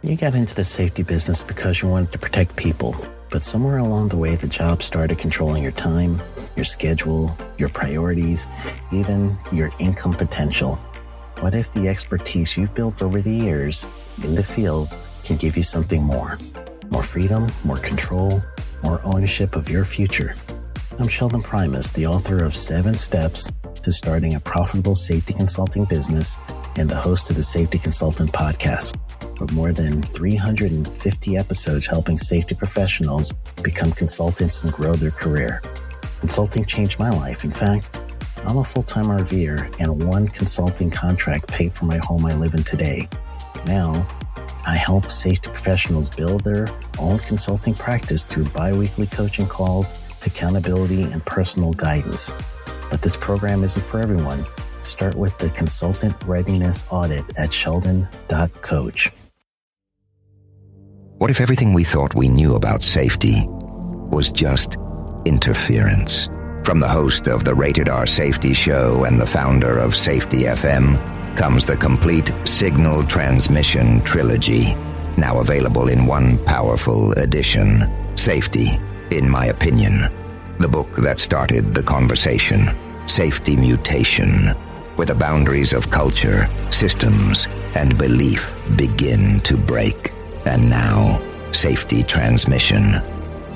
You got into the safety business because you wanted to protect people, but somewhere along the way, the job started controlling your time, your schedule, your priorities, even your income potential. What if the expertise you've built over the years in the field can give you something more? More freedom, more control, more ownership of your future. I'm Sheldon Primus, the author of 7 Steps to Starting a Profitable Safety Consulting Business and the host of the Safety Consultant Podcast, with more than 350 episodes helping safety professionals become consultants and grow their career. Consulting changed my life. In fact, I'm a full-time RVer, and one consulting contract paid for my home I live in today. Now, I help safety professionals build their own consulting practice through bi-weekly coaching calls, accountability, and personal guidance. But this program isn't for everyone. Start with the Consultant Readiness Audit at sheldon.coach. What if everything we thought we knew about safety was just interference? From the host of the Rated R Safety Show and the founder of Safety FM comes the complete Signal Transmission Trilogy, now available in one powerful edition. Safety, in my opinion, the book that started the conversation. Safety Mutation, where the boundaries of culture, systems, and belief begin to break. And now, Safety Transmission,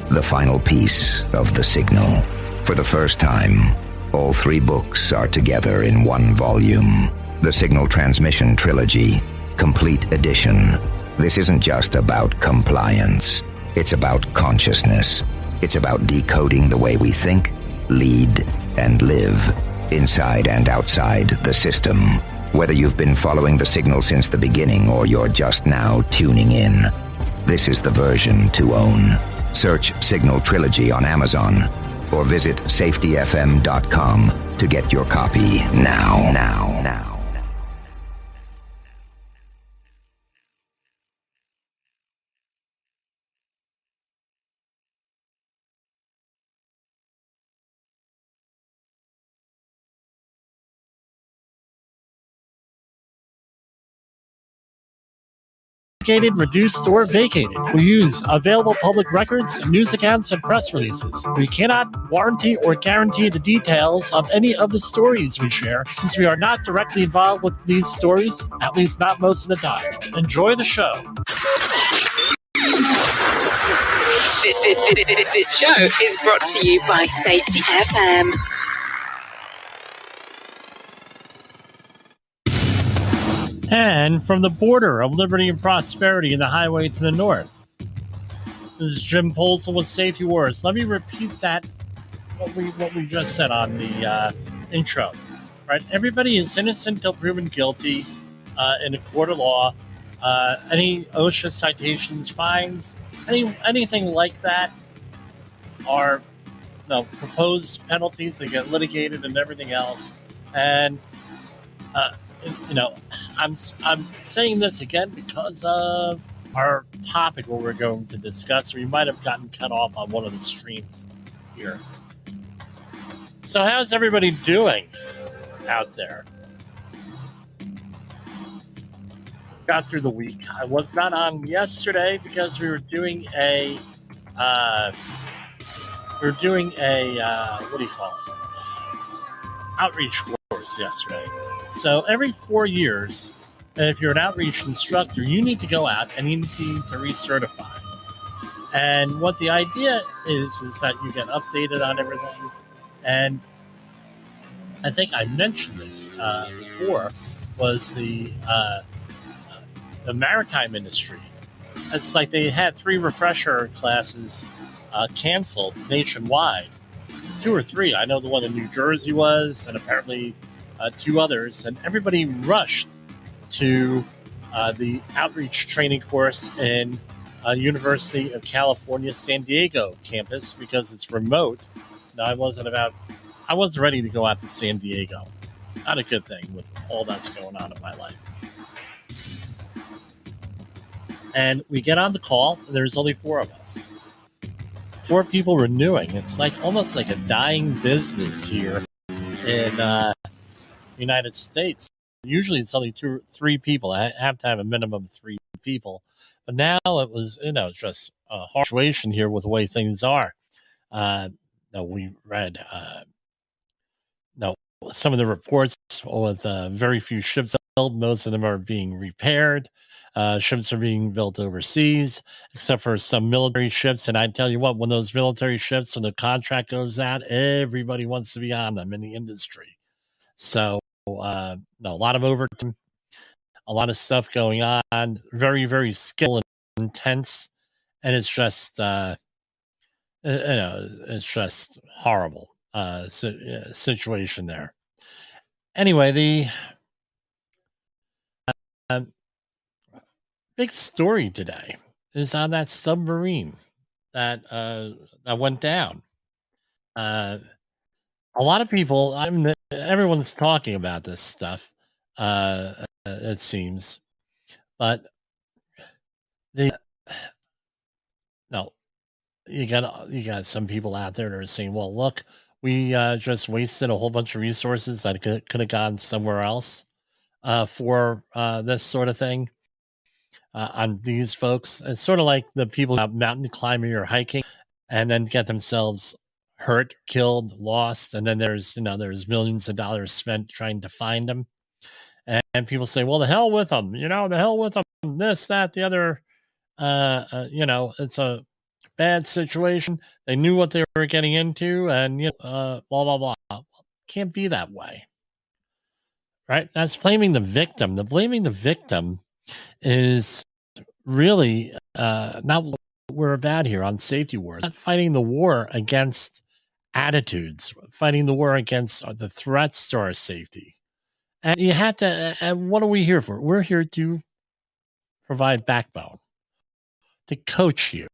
the final piece of the signal. For the first time, all 3 books are together in one volume. The Signal Transmission Trilogy, Complete Edition. This isn't just about compliance. It's about consciousness. It's about decoding the way we think, lead, and live, inside and outside the system. Whether you've been following the signal since the beginning or you're just now tuning in, this is the version to own. Search Signal Trilogy on Amazon or visit safetyfm.com to get your copy now. Reduced, or vacated. We use available public records, news accounts, and press releases. We cannot warranty or guarantee the details of any of the stories we share, since we are not directly involved with these stories, at least not most of the time. Enjoy the show. This show is brought to you by Safety FM. And from the border of liberty and prosperity and the highway to the north. This is Jim Polson with Safety Wars. Let me repeat that, what we just said on the intro. Right? Everybody is innocent until proven guilty in a court of law. Any OSHA citations, fines, anything like that are proposed penalties that get litigated and everything else. And I'm saying this again because of our topic, what we're going to discuss. We might have gotten cut off on one of the streams here. So how's everybody doing out there? Got through the week. I was not on yesterday because we were doing a what do you call it? Outreach course yesterday. So every 4 years, if you're an outreach instructor, you need to go out and you need to recertify. And what the idea is that you get updated on everything. And I think I mentioned this before, was the maritime industry. It's like they had 3 refresher classes canceled nationwide. 2 or 3. I know the one in New Jersey was, and apparently 2 others, and everybody rushed to the outreach training course in University of California, San Diego campus because it's remote. Now, I wasn't ready to go out to San Diego. Not a good thing with all that's going on in my life. And we get on the call, and there's only 4 of us. 4 people renewing. It's almost like a dying business here in United States. Usually it's only 2 or 3 people. I have to have a minimum of 3 people. But now it was, it's just a hard situation here with the way things are. No, we read, no, some of the reports with very few ships built. Most of them are being repaired. Ships are being built overseas, except for some military ships. And I tell you what, when those military ships, when the contract goes out, everybody wants to be on them in the industry. So, no, a lot of overtime, a lot of stuff going on, very, very skill intense. And it's just, it's just horrible situation there. Anyway, the big story today is on that submarine that went down. A lot of people, everyone's talking about this stuff. It seems, but no, you got some people out there that are saying, "Well, look, we just wasted a whole bunch of resources that could have gone somewhere else for this sort of thing." On these folks, it's sort of like the people out mountain climbing or hiking, and then get themselves hurt, killed, lost, and then there's millions of dollars spent trying to find them. And people say, "Well, the hell with them," the hell with them. This, that, the other. It's a bad situation. They knew what they were getting into, and blah blah blah. Can't be that way, right? That's blaming the victim. The blaming the victim is really not what we're about here on Safety Wars. Not fighting the war against attitudes, fighting the war against the threats to our safety. And you have to. And what are we here for? We're here to provide backbone, to coach you.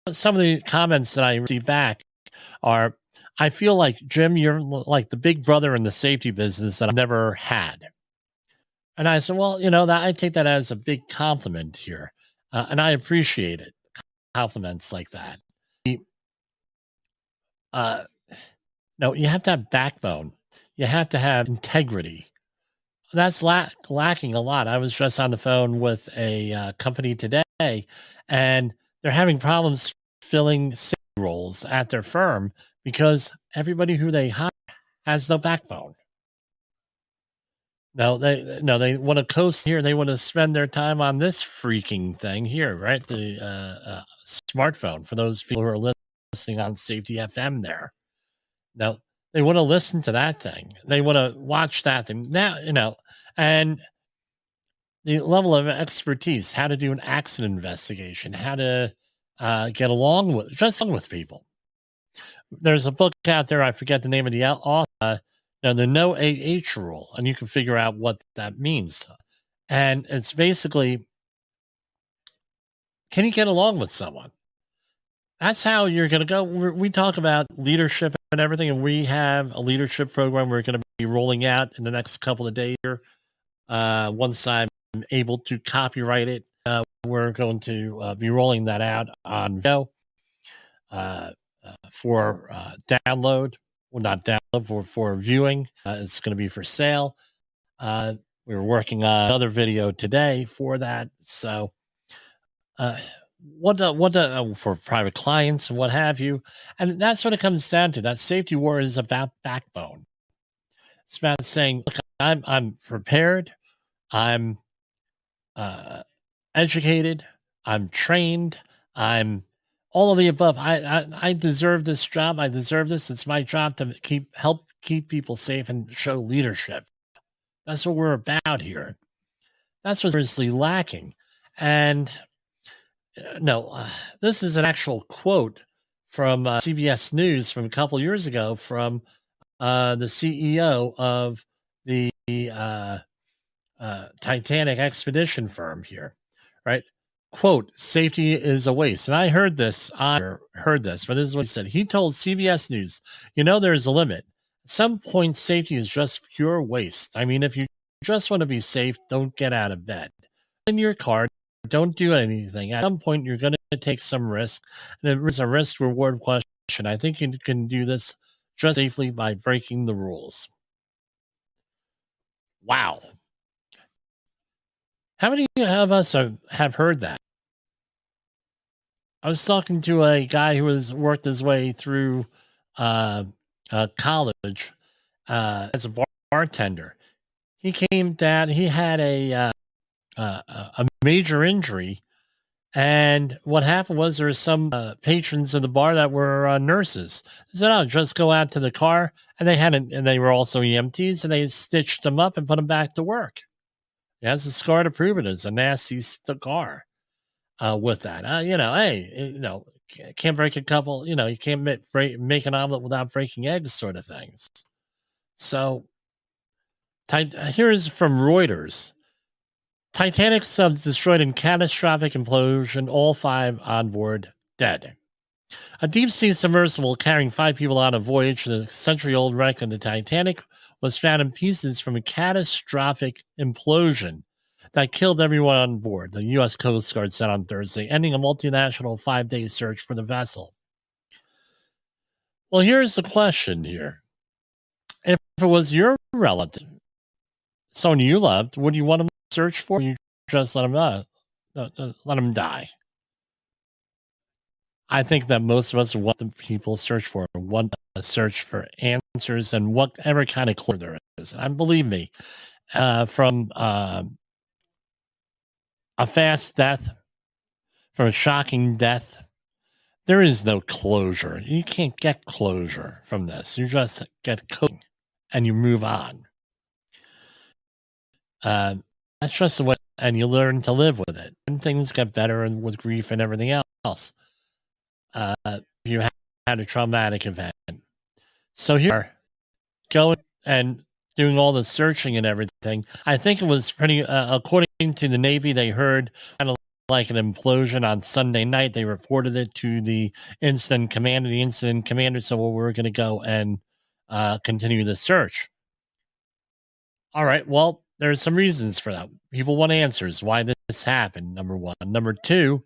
Some of the comments that I receive back are, "I feel like, Jim, you're like the big brother in the safety business that I've never had." And I said, "Well, that I take that as a big compliment here, and I appreciate it. Compliments like that. No, you have to have backbone. You have to have integrity. That's lacking a lot." I was just on the phone with a company today, and they're having problems filling safety roles at their firm because everybody who they hire has no backbone. They want to coast here. They want to spend their time on this freaking thing here, right? The smartphone, for those people who are listening on Safety FM there. Now, they want to listen to that thing. They want to watch that thing. Now, and the level of expertise, how to do an accident investigation, how to get along with people. There's a book out there, I forget the name of the author, the No AH rule, and you can figure out what that means. And it's basically, can you get along with someone? That's how you're going to go. We talk about leadership and everything, and we have a leadership program we're going to be rolling out in the next couple of days here. Once I'm able to copyright it, we're going to be rolling that out on video for download. Well, not download, for viewing. It's going to be for sale. We were working on another video today for that. So, for private clients and what have you, and that's what it comes down to. That safety war is about backbone. It's about saying, "Look, I'm prepared. I'm educated. I'm trained. I'm all of the above. I deserve this job. I deserve this. It's my job to help keep people safe and show leadership." That's what we're about here. That's what's seriously lacking. And this is an actual quote from CBS News from a couple years ago from the CEO of the Titanic expedition firm here, right? Quote, "Safety is a waste." And I heard this, but this is what he said. He told CBS News, "There's a limit. At some point, safety is just pure waste. I mean, if you just want to be safe, don't get out of bed. In your car, don't do anything. At some point, you're going to take some risk. And it's a risk-reward question. I think you can do this just safely by breaking the rules." Wow. How many of us have heard that? I was talking to a guy who has worked his way through college as a bartender. He came down. He had a major injury, and what happened was there were some patrons in the bar that were nurses. They said, "Oh, just go out to the car," and they were also EMTs, and they stitched them up and put them back to work. He has a scar to prove it. It's a nasty scar with that. Hey, can't break a couple. You can't make an omelet without breaking eggs, sort of things. So, here's from Reuters. Titanic sub destroyed in catastrophic implosion, all 5 on board dead. A deep-sea submersible carrying 5 people on a voyage to the century-old wreck of the Titanic was found in pieces from a catastrophic implosion that killed everyone on board, the U.S. Coast Guard said on Thursday, ending a multinational 5-day search for the vessel. Well, here's the question here. If it was your relative, someone you loved, would you want to search for? Or you just let them die? I think that most of us want the people search for, want to search for answers and whatever kind of clue there is. And believe me, from a fast death, from a shocking death, there is no closure. You can't get closure from this. You just get coping and you move on. That's just the way, and you learn to live with it. And things get better and with grief and everything else. You had a traumatic event. So here, going and doing all the searching and everything. I think it was pretty, according to the Navy, they heard kind of like an implosion on Sunday night. They reported it to the incident commander. The incident commander said, well, we're going to go and continue the search. All right, well, there's some reasons for that. People want answers why this happened, number one. Number two,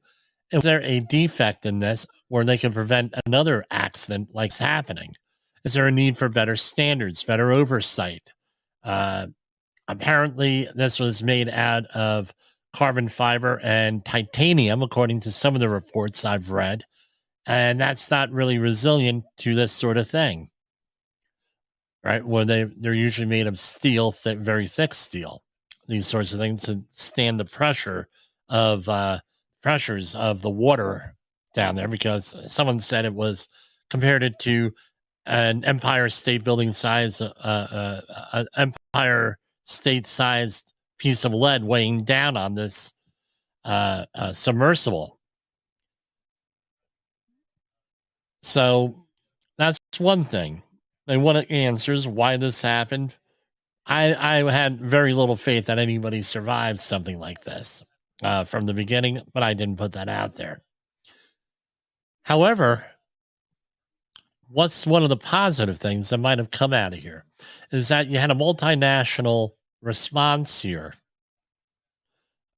is there a defect in this where they can prevent another accident like this happening? Is there a need for better standards, better oversight? Apparently, this was made out of carbon fiber and titanium, according to some of the reports I've read, and that's not really resilient to this sort of thing, right? Where they're usually made of steel, very thick steel, these sorts of things to stand the pressures of the water down there. Because someone said it was compared it to an Empire State Building size, an Empire State sized piece of lead weighing down on this submersible. So that's one thing. They want answers why this happened. I had very little faith that anybody survived something like this from the beginning, but I didn't put that out there. However, what's one of the positive things that might have come out of here is that you had a multinational response here.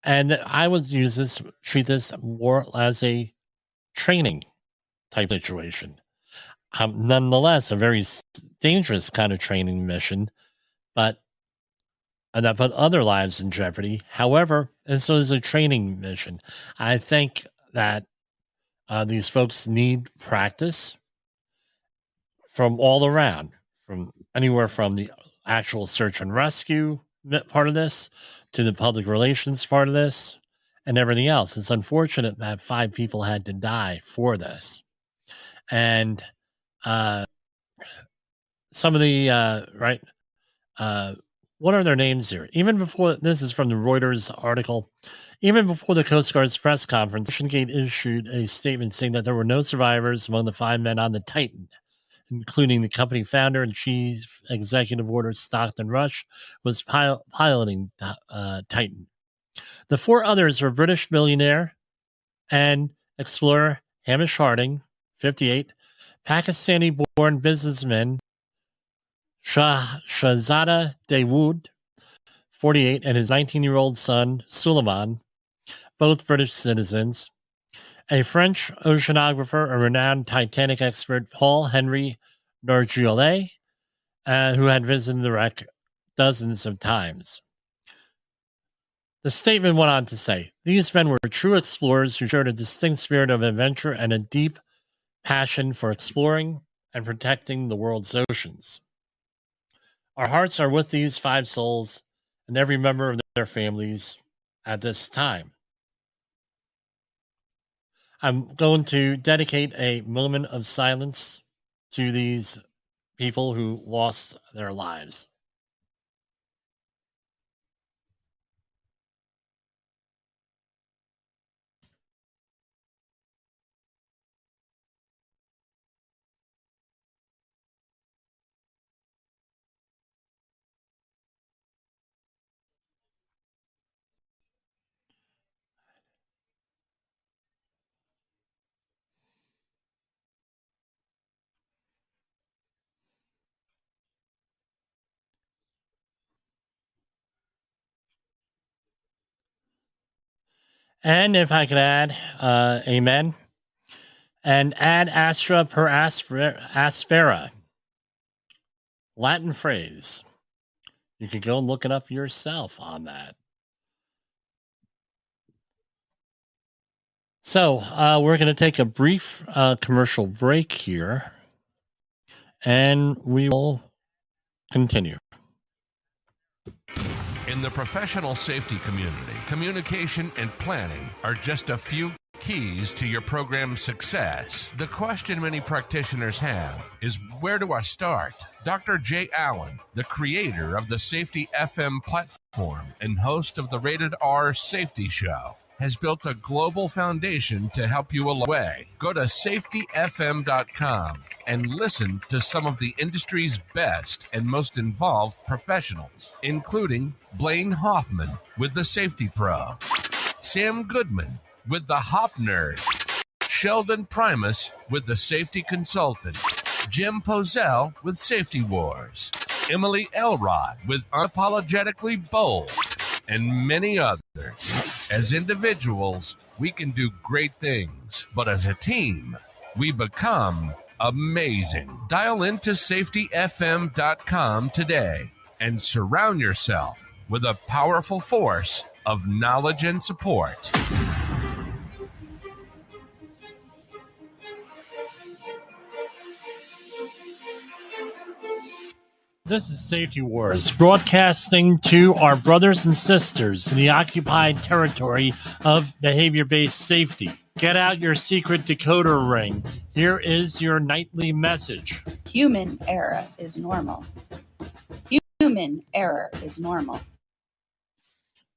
And I would treat this more as a training type situation. Nonetheless, a very dangerous kind of training mission, and that put other lives in jeopardy. However, this was a training mission. I think that these folks need practice from all around, from anywhere from the actual search and rescue part of this to the public relations part of this and everything else. It's unfortunate that 5 people had to die for this. And some of the, what are their names here? Even before, this is from the Reuters article, even before the Coast Guard's press conference, OceanGate issued a statement saying that there were no survivors among the 5 men on the Titan, including the company founder and chief executive order Stockton Rush, was piloting Titan. The 4 others were British millionaire and explorer Hamish Harding, 58, Pakistani-born businessman Shahzada Dawood, 48, and his 19-year-old son Suleiman, both British citizens, a French oceanographer, a renowned Titanic expert, Paul-Henri Nargeolet, who had visited the wreck dozens of times. The statement went on to say, these men were true explorers who showed a distinct spirit of adventure and a deep passion for exploring and protecting the world's oceans. Our hearts are with these 5 souls and every member of their families at this time. I'm going to dedicate a moment of silence to these people who lost their lives. And if I could add, amen, and ad astra per aspera, Latin phrase. You can go and look it up yourself on that. So we're going to take a brief commercial break here, and we will continue. In the professional safety community, communication and planning are just a few keys to your program's success. The question many practitioners have is, where do I start? Dr. Jay Allen, the creator of the Safety FM platform and host of the Rated R Safety Show, has built a global foundation to help you along the way. Go to safetyfm.com and listen to some of the industry's best and most involved professionals, including Blaine Hoffman with the Safety Pro, Sam Goodman with the Hop Nerd, Sheldon Primus with the Safety Consultant, Jim Pozell with Safety Wars, Emily Elrod with Unapologetically Bold, and many others. As individuals, we can do great things, but as a team, we become amazing. Dial into safetyfm.com today and surround yourself with a powerful force of knowledge and support. This is Safety Wars, broadcasting to our brothers and sisters in the occupied territory of behavior-based safety. Get out your secret decoder ring. Here is your nightly message. Human error is normal. Human error is normal.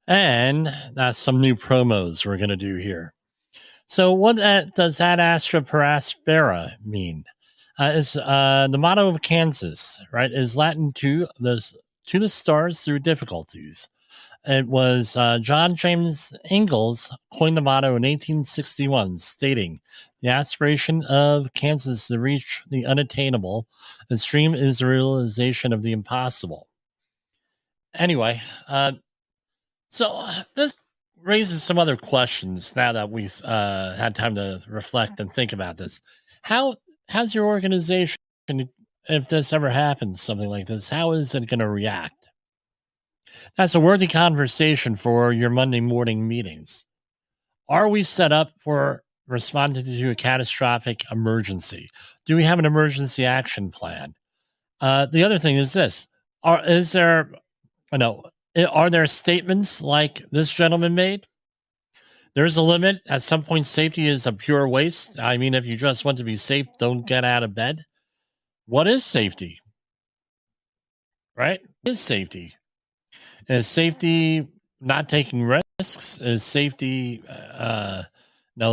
And that's some new promos we're going to do here. So what does ad astra per aspera mean? Is the motto of Kansas, right? Is Latin to the stars through difficulties. It was John James Ingalls coined the motto in 1861, stating, "The aspiration of Kansas to reach the unattainable. Its dream is the realization of the impossible." Anyway, so this raises some other questions now that we've had time to reflect and think about this. How's your organization, if this ever happens, something like this, how is it going to react? That's a worthy conversation for your Monday morning meetings. Are we set up for responding to a catastrophic emergency? Do we have an emergency action plan? The other thing is this. Are there statements like this gentleman made? There's a limit. At some point, safety is a pure waste. I mean, if you just want to be safe, don't get out of bed. What is safety? Right? What is safety? Is safety not taking risks? Is safety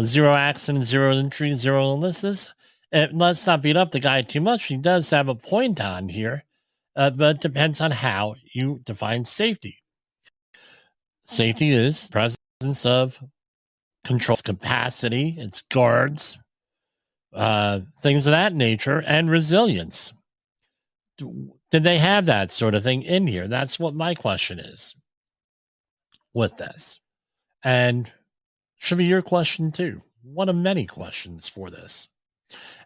zero accidents, zero injuries, zero illnesses? Let's not beat up the guy too much. He does have a point on here, but it depends on how you define safety. Safety is presence of control capacity, its guards, things of that nature, and resilience. Did they have that sort of thing in here? That's what my question is with this. And should be your question too. One of many questions for this.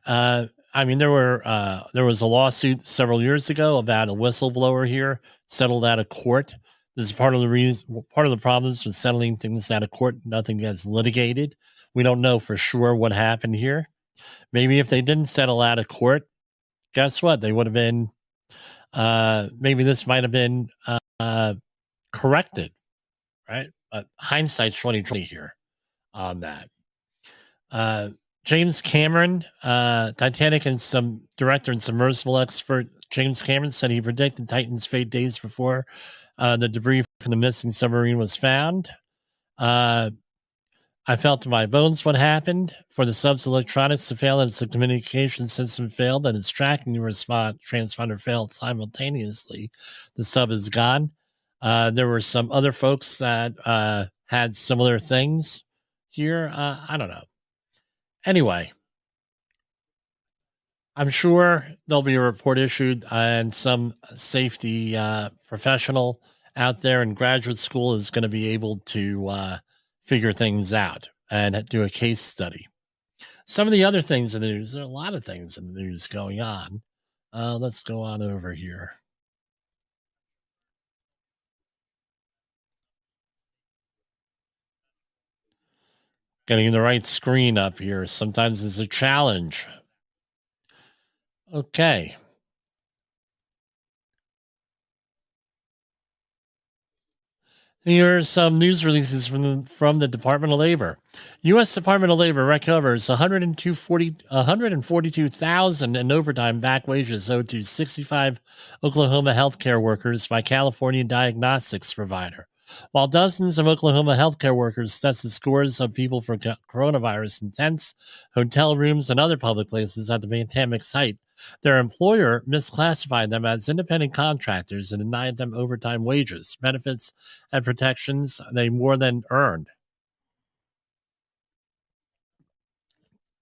I mean, there was a lawsuit several years ago about a whistleblower here settled out of court. This is part of the reason. Part of the problems with settling things out of court. Nothing gets litigated. We don't know for sure what happened here. Maybe if they didn't settle out of court, guess what? They would have been. Maybe this might have been corrected, right? Hindsight's 2020 here on that. James Cameron, Titanic and some director and submersible expert James Cameron said he predicted Titan's fate days before the debris from the missing submarine was found. I felt to my bones what happened. For the sub's electronics to fail and its communication system failed and its tracking transponder failed simultaneously, the sub is gone. There were some other folks that had similar things here. I don't know. Anyway, I'm sure there'll be a report issued and some safety professional out there in graduate school is going to be able to figure things out and do a case study. Some of the other things in the news, there are a lot of things in the news going on. Let's go on over here. Getting the right screen up here sometimes is a challenge. Okay. Here are some news releases from the Department of Labor. U.S. Department of Labor recovers 142,000 in overtime back wages owed to 65 Oklahoma healthcare workers by California diagnostics provider. While dozens of Oklahoma healthcare workers tested scores of people for coronavirus in tents, hotel rooms, and other public places at the pandemic site, their employer misclassified them as independent contractors and denied them overtime wages, benefits, and protections they more than earned.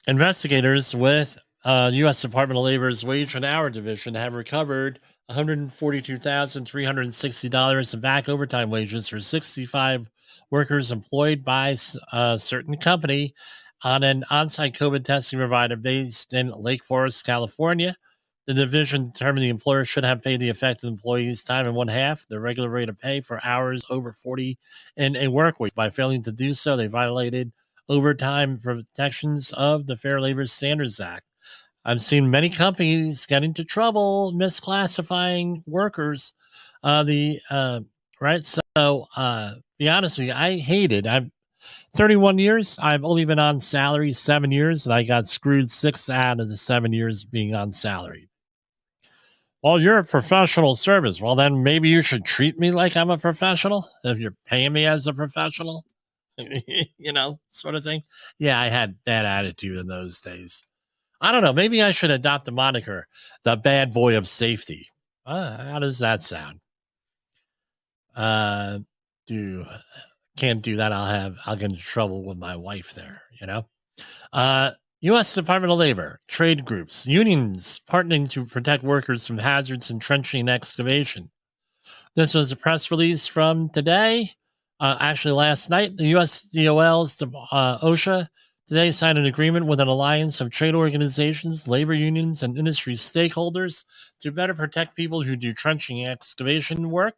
Investigators with U.S. Department of Labor's Wage and Hour Division have recovered $142,360 in back overtime wages for 65 workers employed by a certain company on an on-site COVID testing provider based in Lake Forest, California. The division determined the employer should have paid the affected employees time in one half the regular rate of pay for hours over 40 in a work week. By failing to do so, they violated overtime protections of the Fair Labor Standards Act. I've seen many companies get into trouble misclassifying workers. Right. So, be honest with you, I hate it. I'm 31 years. I've only been on salary 7 years, and I got screwed 6 out of the 7 years being on salary. Well, you're a professional service. Well, then maybe you should treat me like I'm a professional if you're paying me as a professional, sort of thing. Yeah, I had that attitude in those days. I don't know. Maybe I should adopt the moniker, the bad boy of safety. How does that sound? Can't do that. I'll get into trouble with my wife there, U.S. Department of Labor, trade groups, unions partnering to protect workers from hazards in trenching and excavation. This was a press release from today. Actually, last night, the USDOL's OSHA today signed an agreement with an alliance of trade organizations, labor unions, and industry stakeholders to better protect people who do trenching and excavation work.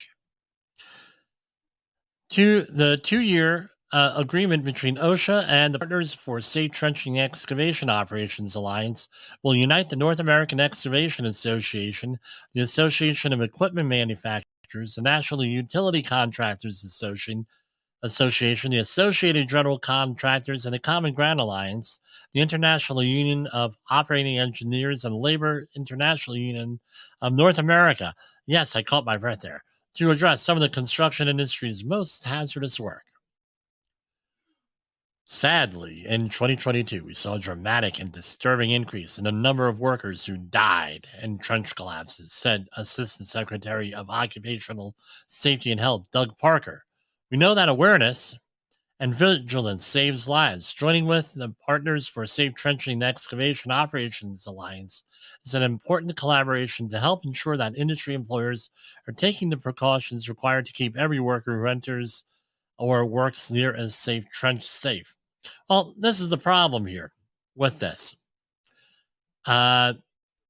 The 2-year agreement between OSHA and the Partners for Safe Trenching and Excavation Operations Alliance will unite the North American Excavation Association, the Association of Equipment Manufacturers, the National Utility Contractors Association, the Associated General Contractors, and the Common Ground Alliance, the International Union of Operating Engineers, and Labor International Union of North America. Yes, I caught my breath there. To address some of the construction industry's most hazardous work. Sadly, in 2022, we saw a dramatic and disturbing increase in the number of workers who died in trench collapses, said Assistant Secretary of Occupational Safety and Health, Doug Parker. We know that awareness and vigilance saves lives. Joining with the Partners for Safe Trenching and Excavation Operations Alliance is an important collaboration to help ensure that industry employers are taking the precautions required to keep every worker who enters or works near a safe trench safe. Well, this is the problem here with this.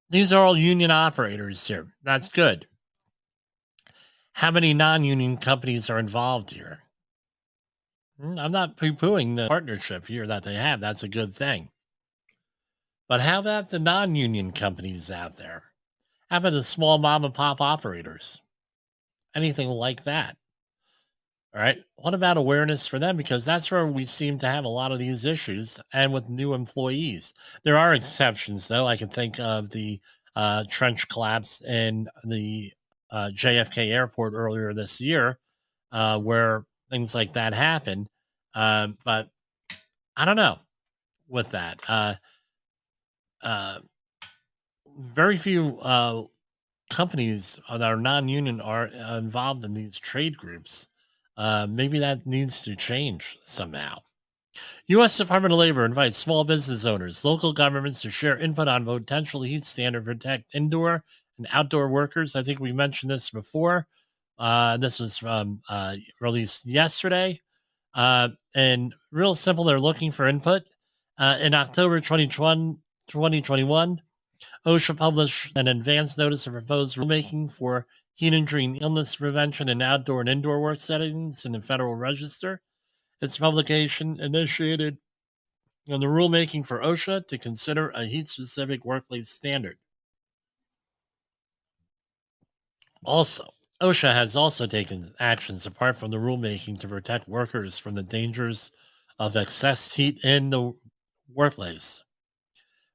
These are all union operators here. That's good. How many non-union companies are involved here? I'm not poo-pooing the partnership here that they have. That's a good thing. But how about the non-union companies out there? How about the small mom and pop operators? Anything like that? All right. What about awareness for them? Because that's where we seem to have a lot of these issues and with new employees. There are exceptions, though. I can think of the trench collapse in the JFK airport earlier this year, where things like that happen. But I don't know with that. Uh, very few companies that are non-union are involved in these trade groups. Maybe that needs to change somehow. U.S. Department of Labor invites small business owners, local governments to share input on potential heat standard to protect indoor and outdoor workers. I think we mentioned this before. This was released yesterday. And real simple, they're looking for input. In October 2021, OSHA published an advance notice of proposed rulemaking for heat injury and illness prevention in outdoor and indoor work settings in the Federal Register. Its publication initiated on the rulemaking for OSHA to consider a heat-specific workplace standard. Also, OSHA has also taken actions apart from the rulemaking to protect workers from the dangers of excess heat in the workplace.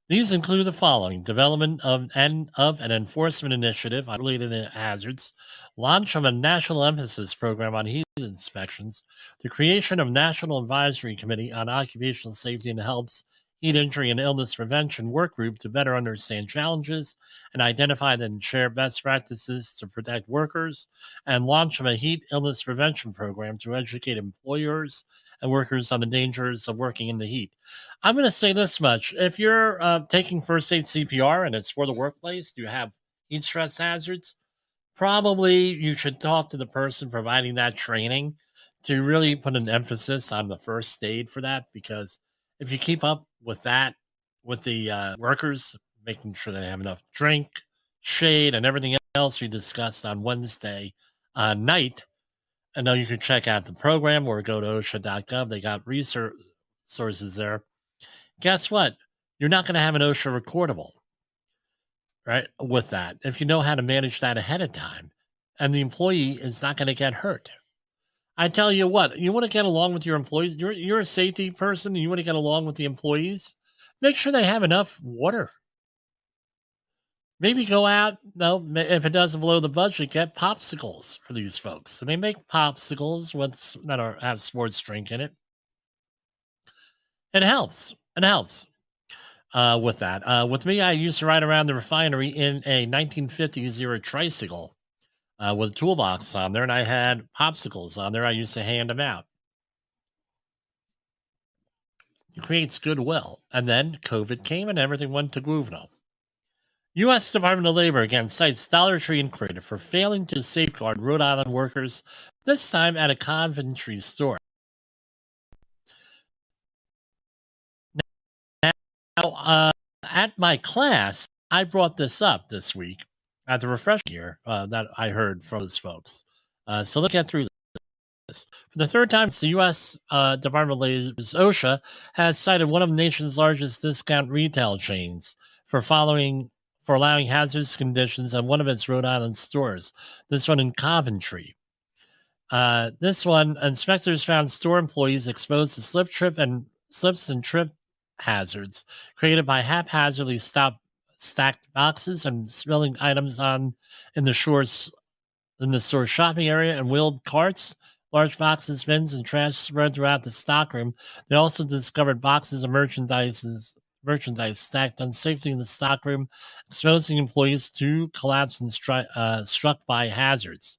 These include the following: development of an enforcement initiative on related hazards, launch of a national emphasis program on heat inspections, the creation of National Advisory Committee on Occupational Safety and Health's Heat Injury and Illness Prevention Work Group to better understand challenges and identify and share best practices to protect workers, and launch of a heat illness prevention program to educate employers and workers on the dangers of working in the heat. I'm going to say this much. If you're taking first aid CPR and it's for the workplace, you have heat stress hazards, probably you should talk to the person providing that training to really put an emphasis on the first aid for that. Because if you keep up with that, with the workers, making sure they have enough drink, shade, and everything else we discussed on Wednesday night, I know you can check out the program or go to OSHA.gov. They got resources there. Guess what? You're not going to have an OSHA recordable, right? With that, if you know how to manage that ahead of time, and the employee is not going to get hurt. I tell you what, you want to get along with your employees. You're a safety person, and you want to get along with the employees. Make sure they have enough water. Maybe go out. No, if it doesn't blow the budget, get popsicles for these folks. And they make popsicles that have sports drink in it. It helps. It helps with that. With me, I used to ride around the refinery in a 1950s era tricycle with a toolbox on there, and I had popsicles on there. I used to hand them out. It creates goodwill. And then COVID came and everything went to Gruvno. U.S. Department of Labor again cites Dollar Tree Incorporated for failing to safeguard Rhode Island workers, this time at a Coventry store. Now, at my class, I brought this up this week at the refresher here that I heard from those folks. So let's get through this. For the third time, the U.S. Department of Labor's OSHA has cited one of the nation's largest discount retail chains for allowing hazardous conditions at one of its Rhode Island stores. This one in Coventry. This one, inspectors found store employees exposed to slips and trip hazards created by haphazardly stacked boxes and spilling items in the store's shopping area and wheeled carts, large boxes, bins, and trash spread throughout the stockroom. They also discovered boxes of merchandise stacked unsafely in the stockroom, exposing employees to collapse and struck by hazards.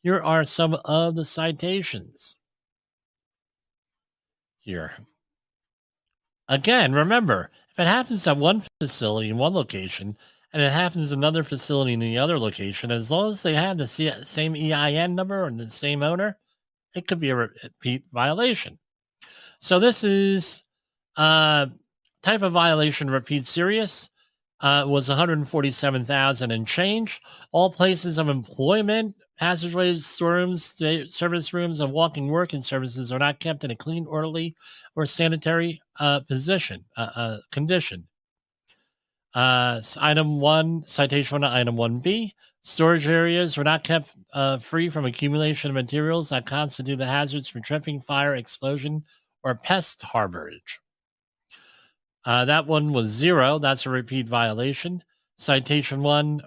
Here are some of the citations. Here. Again, remember, if it happens at one facility in one location and it happens in another facility in the other location, as long as they have the same EIN number and the same owner, it could be a repeat violation. So this is type of violation repeat serious. Was 147,000 and change. All places of employment Hazardous storerooms, service rooms, and walking working services are not kept in a clean, orderly, or sanitary condition. Item 1, citation 1 to item 1B. Storage areas are not kept free from accumulation of materials that constitute the hazards for tripping, fire, explosion, or pest harborage. That one was 0. That's a repeat violation. Citation 1,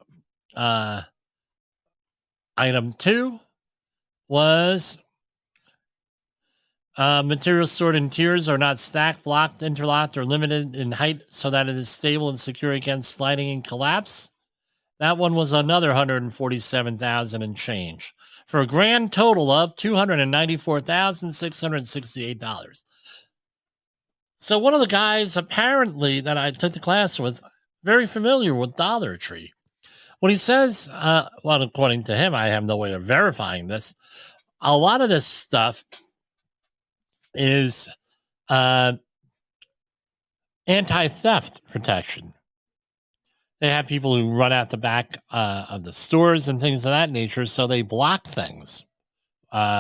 item 2 was materials stored in tiers are not stacked, blocked, interlocked, or limited in height so that it is stable and secure against sliding and collapse. That one was another $147,000 and change for a grand total of $294,668. So one of the guys apparently that I took the class with, very familiar with Dollar Tree. When he says, well, according to him, I have no way of verifying this. A lot of this stuff is anti-theft protection. They have people who run out the back of the stores and things of that nature, so they block things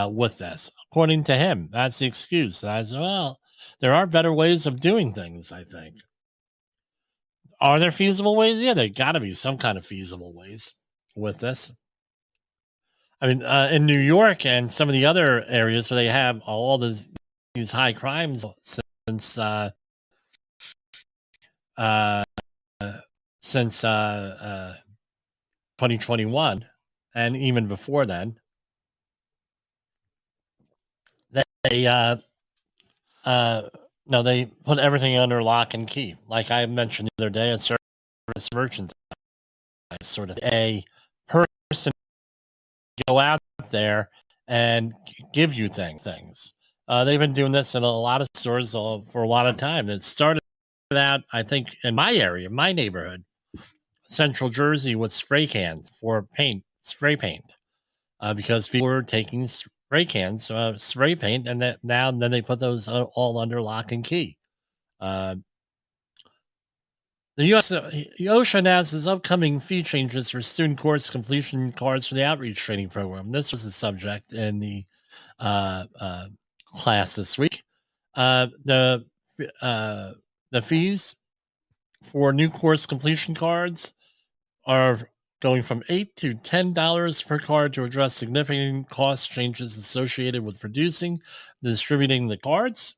with this. According to him, that's the excuse. I said, well, there are better ways of doing things, I think. Are there feasible ways? Yeah, there got to be some kind of feasible ways with this. I mean, in New York and some of the other areas where they have all these high crimes since 2021, and even before then, they put everything under lock and key. Like I mentioned the other day, a service merchandise, sort of a person go out there and give you things. They've been doing this in a lot of stores for a lot of time. It started out, I think, in my area, my neighborhood, Central Jersey, with spray cans for spray paint, because people were taking spray cans, spray paint, and then they put those all under lock and key. The OSHA announces upcoming fee changes for student course completion cards for the outreach training program. This was the subject in the class this week. The fees for new course completion cards are going from $8 to $10 per card to address significant cost changes associated with producing and distributing the cards.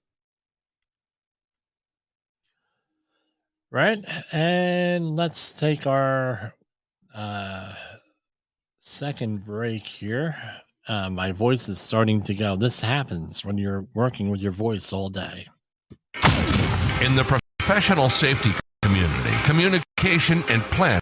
Right, and let's take our second break here. My voice is starting to go. This happens when you're working with your voice all day. In the professional safety community, communication and planning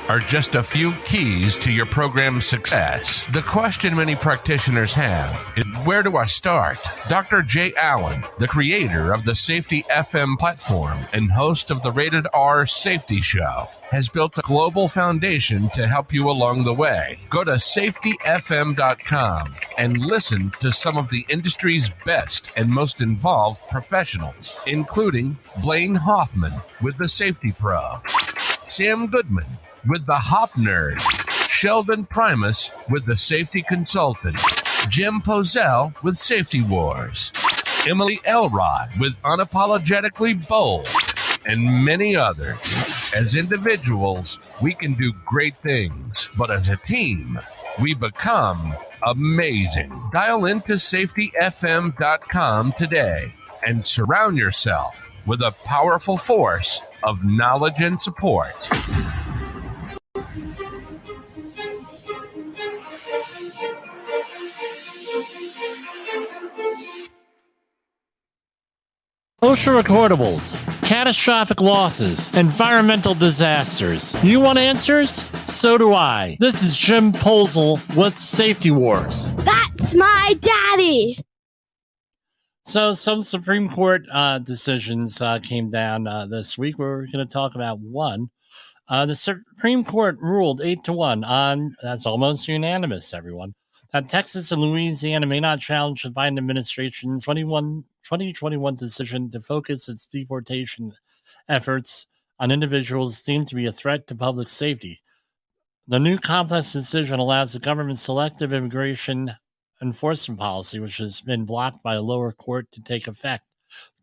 are just a few keys to your program's success. The question many practitioners have is, where do I start? Dr. Jay Allen, the creator of the Safety FM platform and host of the Rated R Safety Show, has built a global foundation to help you along the way. Go to safetyfm.com and listen to some of the industry's best and most involved professionals, including Blaine Hoffman with the Safety Pro, Sam Goodman with the Hop Nerd, Sheldon Primus with the Safety Consultant, Jim Pozell with Safety Wars, Emily Elrod with Unapologetically Bold, and many others. As individuals, we can do great things, but as a team, we become amazing. Dial into safetyfm.com today and surround yourself with a powerful force of knowledge and support. OSHA recordables, catastrophic losses, environmental disasters. You want answers? So do I. This is Jim Posel with Safety Wars. That's my daddy! So some Supreme Court decisions came down this week. We're going to talk about one. The Supreme Court ruled 8-1 on, that's almost unanimous, everyone, that Texas and Louisiana may not challenge the Biden administration's 2021 decision to focus its deportation efforts on individuals deemed to be a threat to public safety. The new complex decision allows the government's selective immigration enforcement policy, which has been blocked by a lower court, to take effect.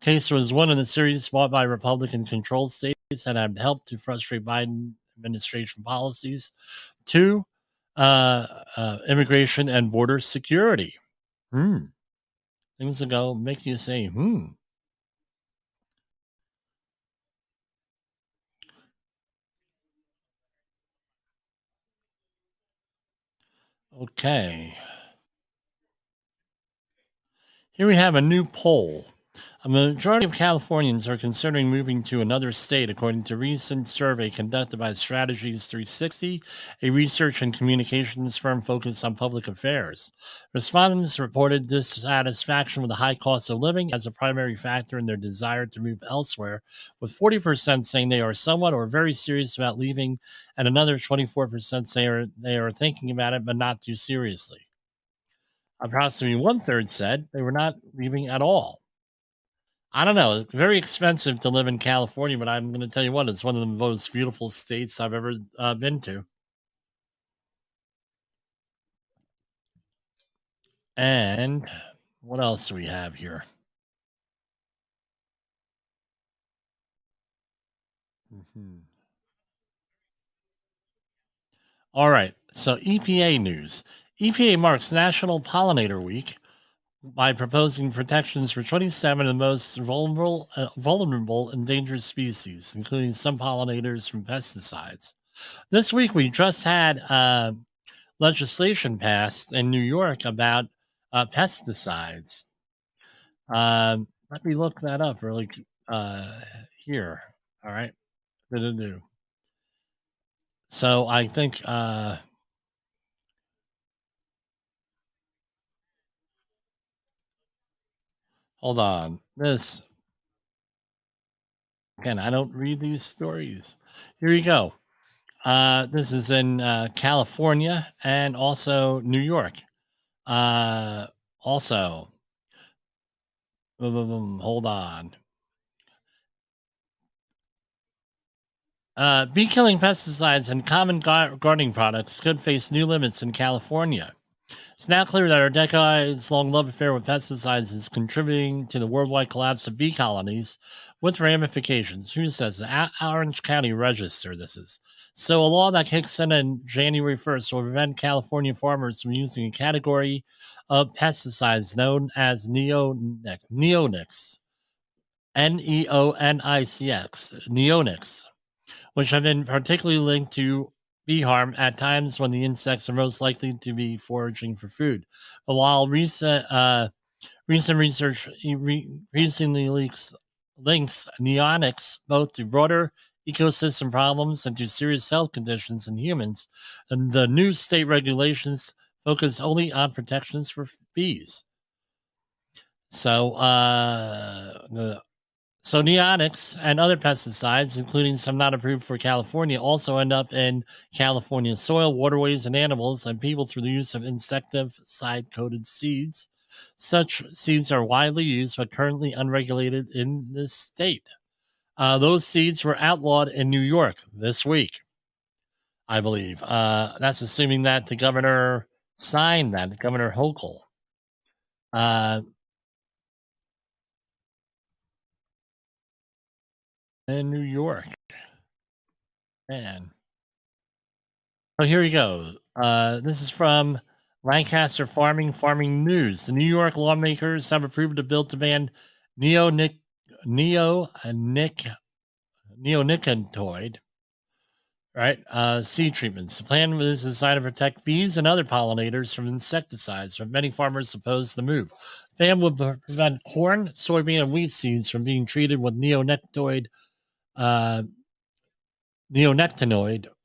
The case was one in a series fought by Republican-controlled states that had helped to frustrate Biden administration policies. 2, immigration and border security. Things that go make you say, Okay. Here we have a new poll. A majority of Californians are considering moving to another state, according to a recent survey conducted by Strategies 360, a research and communications firm focused on public affairs. Respondents reported dissatisfaction with the high cost of living as a primary factor in their desire to move elsewhere, with 40% saying they are somewhat or very serious about leaving, and another 24% say they are thinking about it but not too seriously. Approximately 1/3 said they were not leaving at all. I don't know. It's very expensive to live in California, but I'm going to tell you what, it's one of the most beautiful states I've ever been to. And what else do we have here? All right. So EPA news. EPA marks National Pollinator Week by proposing protections for 27 of the most vulnerable endangered species, including some pollinators from pesticides. This week, we just had legislation passed in New York about pesticides. Let me look that up really here. All right. So I think hold on. This again, I don't read these stories. Here you go. This is in California and also New York. Also, hold on. Bee killing pesticides and common gardening products could face new limits in California. It's now clear that our decades-long love affair with pesticides is contributing to the worldwide collapse of bee colonies with ramifications. Who says the Orange County Register this is. So a law that kicks in on January 1st will prevent California farmers from using a category of pesticides known as neonics. Neonics. Neonics, which have been particularly linked to bee harm at times when the insects are most likely to be foraging for food. But while recent research recently links neonics both to broader ecosystem problems and to serious health conditions in humans, and the new state regulations focus only on protections for bees. So neonics and other pesticides, including some not approved for California, also end up in California soil, waterways, and animals and people through the use of insecticide-coated seeds. Such seeds are widely used but currently unregulated in this state. Those seeds were outlawed in New York this week, I believe. That's assuming that the governor signed that, Governor Hochul. In New York. Man. Oh, here you go. This is from Lancaster Farming News. The New York lawmakers have approved a bill to ban neonicotinoid, right? Seed treatments. The plan is designed to protect bees and other pollinators from insecticides, but many farmers oppose the move. The ban would prevent corn, soybean, and wheat seeds from being treated with neonicotinoid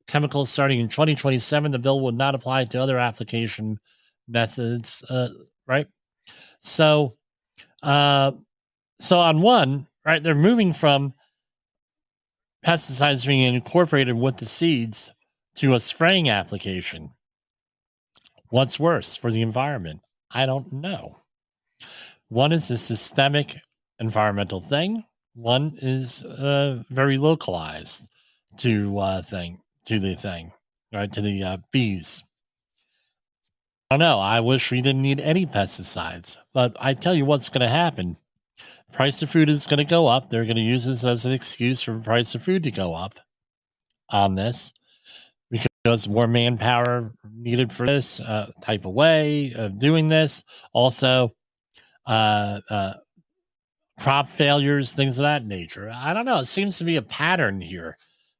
chemicals starting in 2027. The bill would not apply to other application methods, right? So on one, right, they're moving from pesticides being incorporated with the seeds to a spraying application. What's worse for the environment? I don't know. One is a systemic environmental thing. One is very localized to the thing, right, to the bees. I don't know. I wish we didn't need any pesticides, but I tell you what's going to happen. Price of food is going to go up. They're going to use this as an excuse for the price of food to go up on this because more manpower needed for this type of way of doing this. Also, crop failures, things of that nature. I don't know. It seems to be a pattern here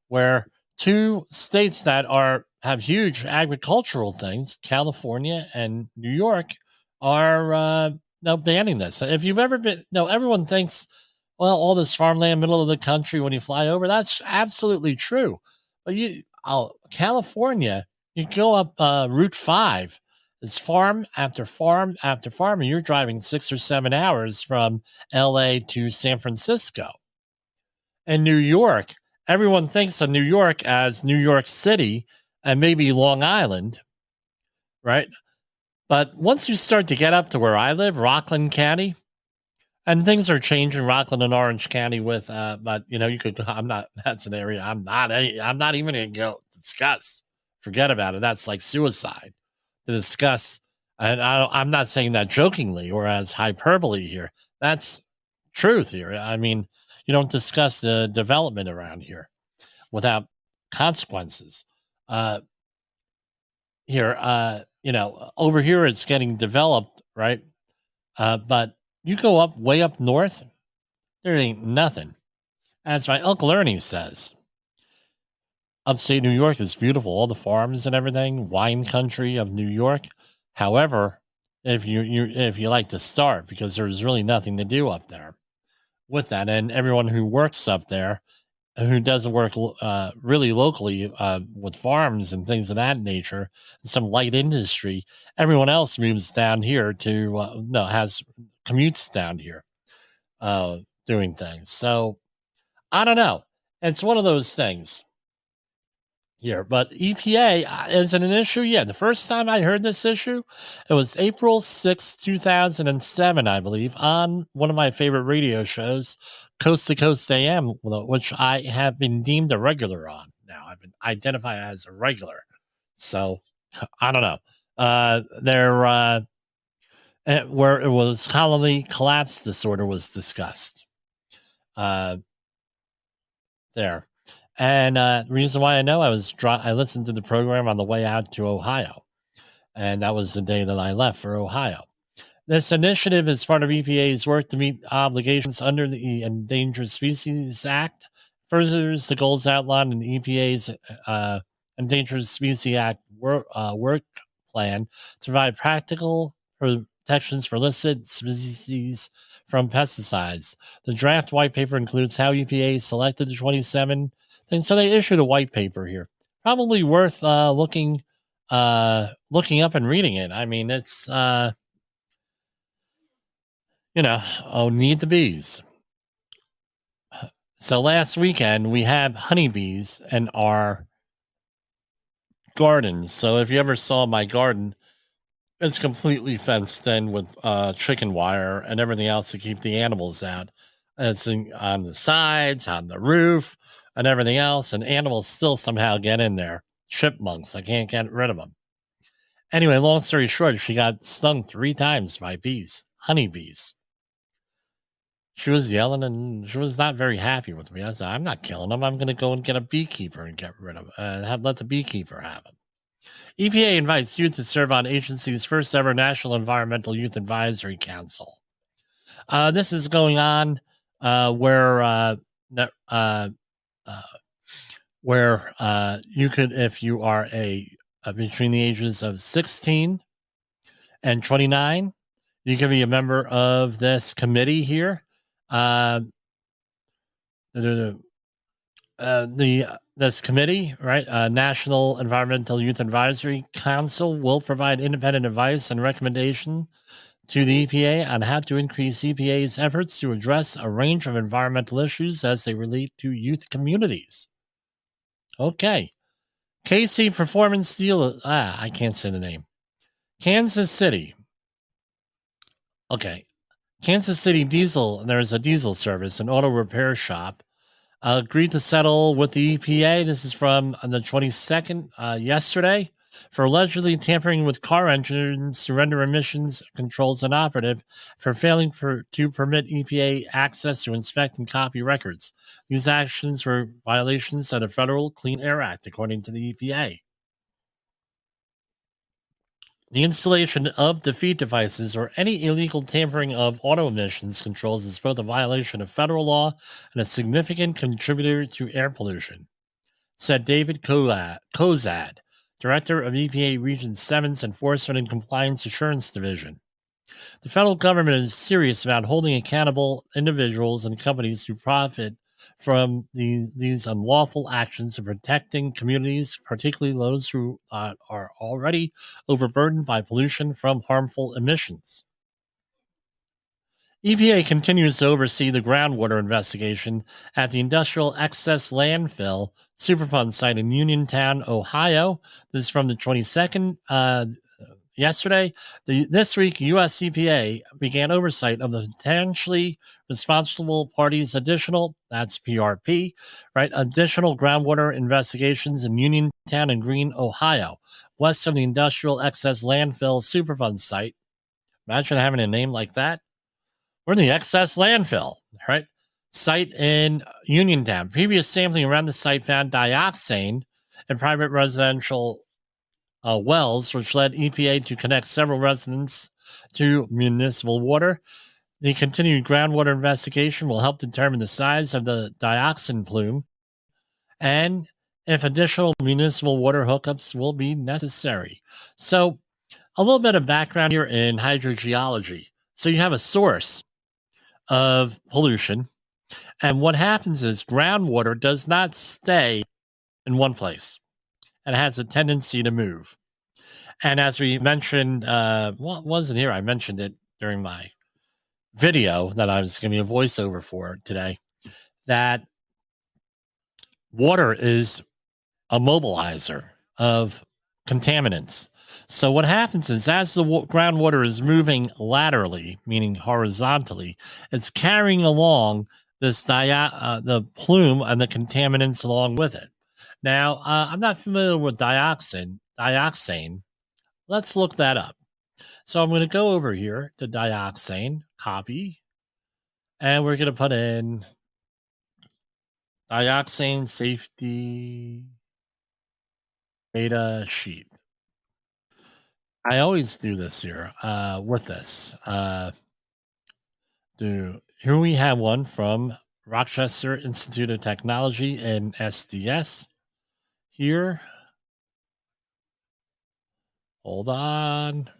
where two states that have huge agricultural things, California and New York, are now banning this. If you've ever been, no, everyone thinks, well, all this farmland, middle of the country, when you fly over, that's absolutely true. But California, you go up Route 5, it's farm after farm after farm, and you're driving 6 or 7 hours from LA to San Francisco. And New York, everyone thinks of New York as New York City and maybe Long Island, right? But once you start to get up to where I live, Rockland County, and things are changing, Rockland and Orange County with, but you could, that's an area I'm not even going to go discuss. Forget about it. That's like suicide to discuss. And I'm not saying that jokingly or as hyperbole here. That's truth here. I mean, you don't discuss the development around here without consequences. Over here it's getting developed, right? But you go way up north, there ain't nothing. As my Uncle Ernie says, upstate New York is beautiful, all the farms and everything, wine country of New York. However, if you like to starve, because there's really nothing to do up there with that, and everyone who works up there, who doesn't work really locally with farms and things of that nature, some light industry, everyone else moves down here to has commutes down here doing things. So I don't know. It's one of those things here, but EPA isn't an issue. Yeah, the first time I heard this issue, it was April 6, 2007, I believe, on one of my favorite radio shows, Coast to Coast AM, which I have been deemed a regular on now. I've been identified as a regular. So I don't know. Where it was colony collapse disorder was discussed. There. And the reason why I know, I listened to the program on the way out to Ohio, and that was the day that I left for Ohio. This initiative is part of EPA's work to meet obligations under the Endangered Species Act, furthers the goals outlined in EPA's Endangered Species Act work plan to provide practical protections for listed species from pesticides. The draft white paper includes how EPA selected the 27 things. So they issued a white paper here. Probably worth looking up and reading it. I mean, it's need the bees. So last weekend we had honeybees in our gardens. So if you ever saw my garden, it's completely fenced in with chicken wire and everything else to keep the animals out. It's on the sides, on the roof, and everything else, and animals still somehow get in there. Chipmunks, I can't get rid of them. Anyway, long story short, she got stung 3 times by bees, honeybees. She was yelling, and she was not very happy with me. I said, I'm not killing them. I'm going to go and get a beekeeper and get rid of them, let the beekeeper have them. EPA invites youth to serve on agency's first ever National Environmental Youth Advisory Council. This is going on where you could, if you are between the ages of 16 and 29, you can be a member of this committee here. This committee, right? National Environmental Youth Advisory Council will provide independent advice and recommendation to the EPA on how to increase EPA's efforts to address a range of environmental issues as they relate to youth communities. Okay. KC Performance Steel. I can't say the name. Kansas City. Okay. Kansas City Diesel. There's a diesel service, an auto repair shop agreed to settle with the EPA. This is from the 22nd, yesterday, for allegedly tampering with car engines to render emissions controls inoperative, for failing to permit EPA access to inspect and copy records. These actions were violations of the Federal Clean Air Act, according to the EPA. The installation of defeat devices or any illegal tampering of auto emissions controls is both a violation of federal law and a significant contributor to air pollution, said David Kozad, Director of EPA Region 7's Enforcement and Compliance Assurance Division. The federal government is serious about holding accountable individuals and companies who profit from these unlawful actions of protecting communities, particularly those who are already overburdened by pollution from harmful emissions. EPA continues to oversee the groundwater investigation at the Industrial Excess Landfill Superfund site in Uniontown, Ohio. This is from the 22nd, yesterday. This week, U.S. EPA began oversight of the potentially responsible parties' that's PRP, right, additional groundwater investigations in Uniontown and Greene, Ohio, west of the Industrial Excess Landfill Superfund site. Imagine having a name like that. We're in the excess landfill, right? Site in Uniontown. Previous sampling around the site found dioxane in private residential wells, which led EPA to connect several residents to municipal water. The continued groundwater investigation will help determine the size of the dioxin plume and if additional municipal water hookups will be necessary. So, a little bit of background here in hydrogeology. So, you have a source of pollution, and what happens is groundwater does not stay in one place. It has a tendency to move. And as we mentioned, wasn't here, I mentioned it during my video that I was giving a voiceover for today, that water is a mobilizer of contaminants. So what happens is as the groundwater is moving laterally, meaning horizontally, it's carrying along this the plume and the contaminants along with it. Now, I'm not familiar with dioxane. Let's look that up. So I'm going to go over here to dioxane, copy, and we're going to put in dioxane safety data sheet. I always do this here with this. Here we have one from Rochester Institute of Technology and SDS. Here. Hold on.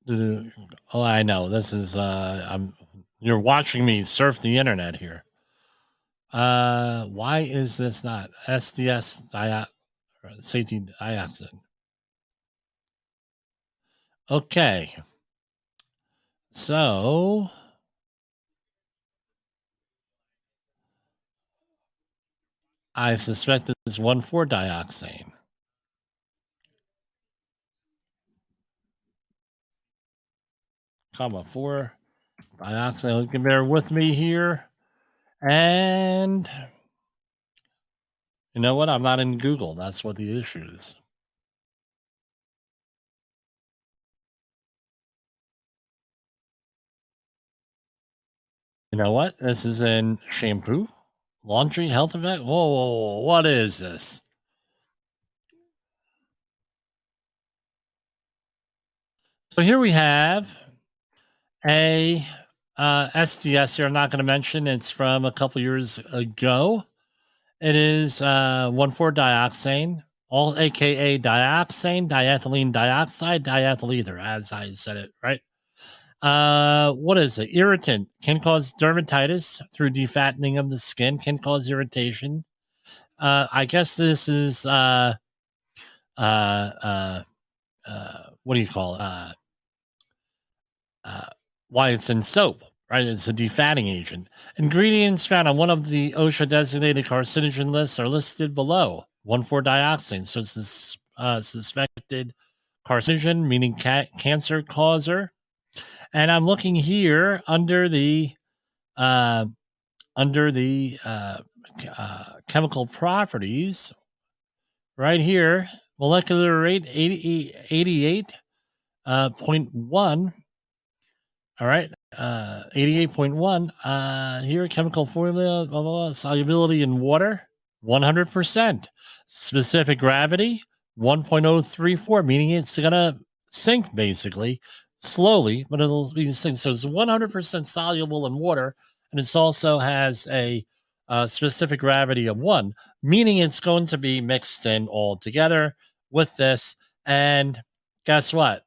Oh, I know. This is you're watching me surf the internet here. Why is this not SDS safety dioxin? Okay. So I suspect this is 1,4-dioxane. Comma 4 dioxane. You can bear with me here. And you know what? I'm not in Google. That's what the issue is. You know what? This is in shampoo, laundry, health effect. Whoa, what is this? So here we have a SDS here. I'm not going to mention. It's from a couple years ago. It is 1,4-dioxane, all AKA dioxane, diethylene dioxide, diethyl ether, as I said it, right? What is it? Irritant can cause dermatitis through defattening of the skin, can cause irritation. I guess this is what do you call it? Why it's in soap, right? It's a defatting agent. Ingredients found on one of the OSHA designated carcinogen lists are listed below. 1,4-dioxane, so it's this suspected carcinogen, meaning cancer causer. And I'm looking here under the chemical properties right here, molecular rate 88.1. All right, 88.1. Here, chemical formula, blah, blah, blah, solubility in water, 100%. Specific gravity, 1.034, meaning it's going to sink basically slowly, but it'll be sink. So it's 100% soluble in water, and it also has a specific gravity of 1, meaning it's going to be mixed in all together with this. And guess what?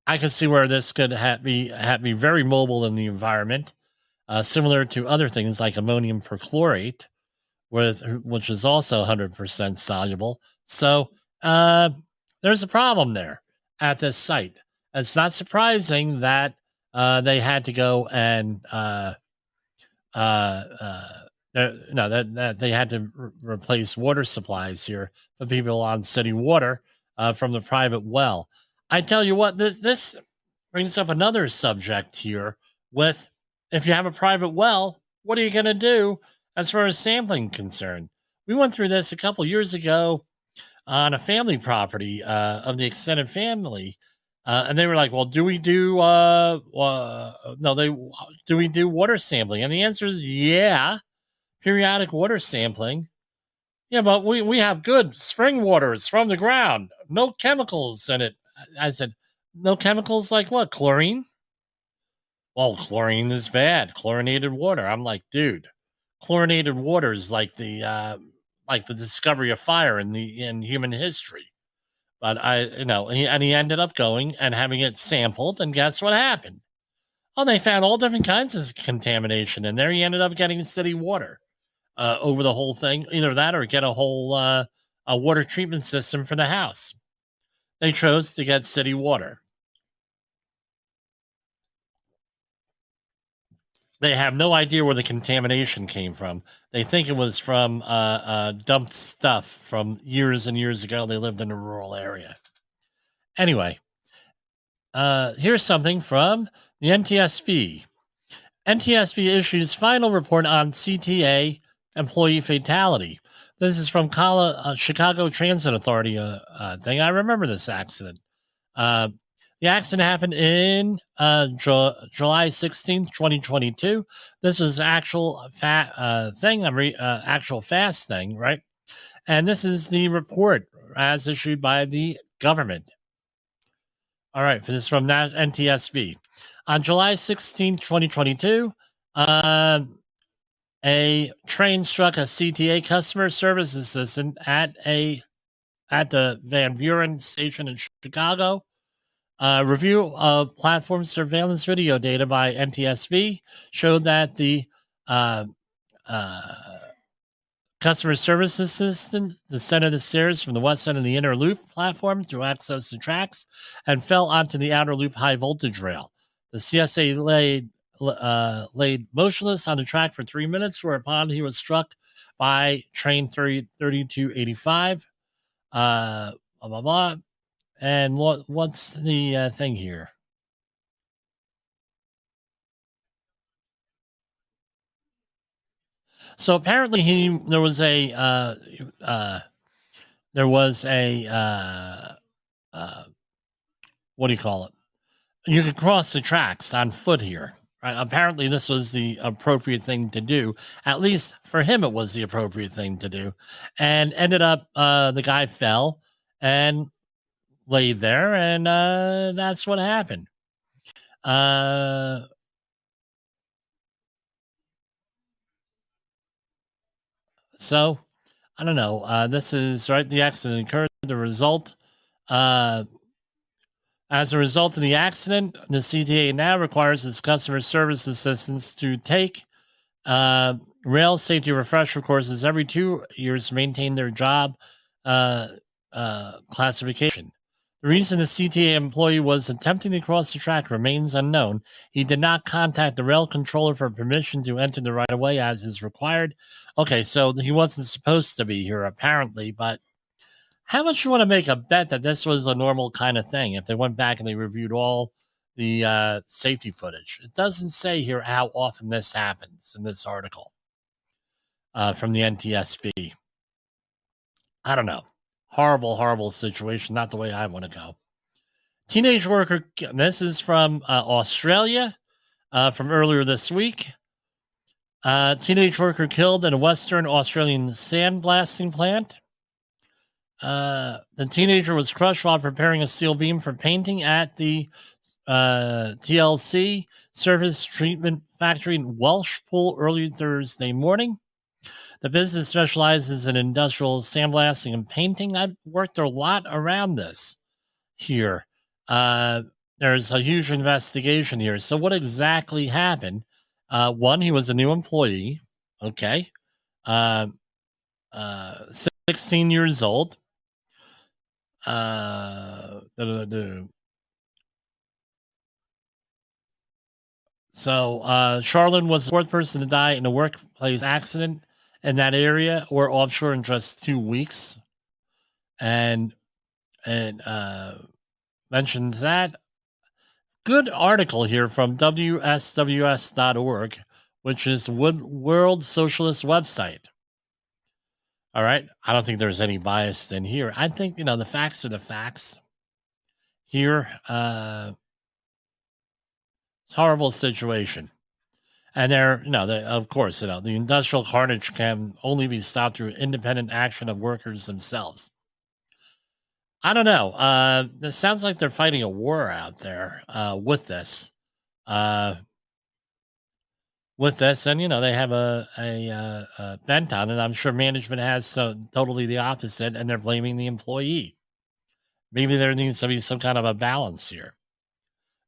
I can see where this could be very mobile in the environment, similar to other things like ammonium perchlorate, which is also 100% soluble. So there's a problem there at this site. It's not surprising that they had to go and that they had to replace water supplies here for people on city water from the private well. I tell you what, this brings up another subject here with if you have a private well, what are you going to do as far as sampling concerned? We went through this a couple years ago on a family property of the extended family. And they were like, well, do we do water sampling? And the answer is yeah, periodic water sampling. Yeah, but we have good spring water. It's from the ground. No chemicals in it. I said, no chemicals like what? Chlorine? Well, chlorine is bad. Chlorinated water. I'm like, dude, chlorinated water is like the discovery of fire in human history. But he ended up going and having it sampled, and guess what happened? Oh, they found all different kinds of contamination in there. He ended up getting city water over the whole thing. Either that or get a whole a water treatment system for the house. They chose to get city water. They have no idea where the contamination came from. They think it was from dumped stuff from years and years ago. They lived in a rural area. Anyway, here's something from the NTSB. NTSB issues final report on CTA employee fatality. This is from Chicago Transit Authority thing. I remember this accident. The accident happened in July 16th, 2022. This is actual actual fast thing, right? And this is the report as issued by the government. All right, this is from that NTSB. On July 16th, 2022, a train struck a CTA customer service assistant at the Van Buren station in Chicago. Review of platform surveillance video data by NTSB showed that the customer service assistant descended the stairs from the west end of the inner loop platform to access the tracks and fell onto the outer loop high voltage rail. The CSA laid motionless on the track for 3 minutes, whereupon he was struck by train 3285. Blah, blah, blah. And what's the thing here? So apparently there was a what do you call it? You could cross the tracks on foot here. Right? Apparently this was the appropriate thing to do. At least for him, it was the appropriate thing to do. And ended up, the guy fell and laid there, and that's what happened. So, I don't know. This is right. The accident occurred. The result, as a result of the accident, the CTA now requires its customer service assistants to take rail safety refresher courses every 2 years to maintain their job classification. The reason the CTA employee was attempting to cross the track remains unknown. He did not contact the rail controller for permission to enter the right of way as is required. Okay, so he wasn't supposed to be here apparently, but How much you want to make a bet that this was a normal kind of thing if they went back and they reviewed all the safety footage? It doesn't say here how often this happens in this article from the NTSB. I don't know. Horrible, horrible situation. Not the way I want to go. Teenage worker, this is from Australia from earlier this week. Teenage worker killed in a Western Australian sandblasting plant. The teenager was crushed while preparing a steel beam for painting at the TLC surface treatment factory in Welshpool early Thursday morning. The business specializes in industrial sandblasting and painting. I've worked a lot around this here. There's a huge investigation here. So what exactly happened? One, he was a new employee. Okay. 16 years old. So Charlene was the fourth person to die in a workplace accident in that area or offshore in just 2 weeks. And mentions that. Good article here from WSWS.org, which is World Socialist website. All right. I don't think there's any bias in here. I think, the facts are the facts here. It's a horrible situation. And of course, the industrial carnage can only be stopped through independent action of workers themselves. I don't know. It sounds like they're fighting a war out there with this. And they have a bent on it. I'm sure management has totally the opposite, and they're blaming the employee. Maybe there needs to be some kind of a balance here.